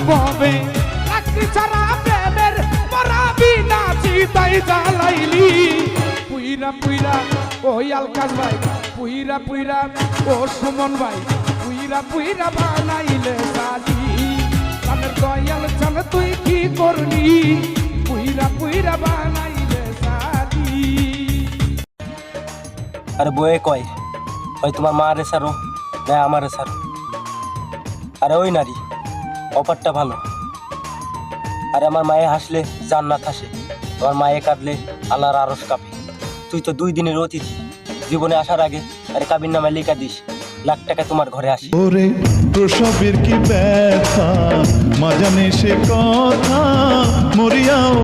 ববে চাকরি ছাড়া প্রেমের মরাবি না চিতাই জ্বালাইলি পুইরা পুইরা ওই আলকাশ ভাই পুইরা পুইরা ও সুমন ভাই পুইরা পুইরা বানাইলে সালি কানের দয়াল জান তুই কি করলি পুইরা পুইরা বানাইলে সালি। আরে বয়ে কয় হয় তোমার মা রে সারো না আমারে সারো। আরে ওই নারী অপারটা ভালো। আরে আমার মায়ে হাসলে জান্নাত হাসে, আমার মায়ে কাঁদলে আল্লাহর আরশ কাঁপে। তুই তো 2 দিনের অতিথি, জীবনে আসার আগে আরে কাবির নামে লেখা দিস লাখ টাকা তোমার ঘরে আসি। ওরে প্রসবের কি ব্যথা মা জানে সে কথা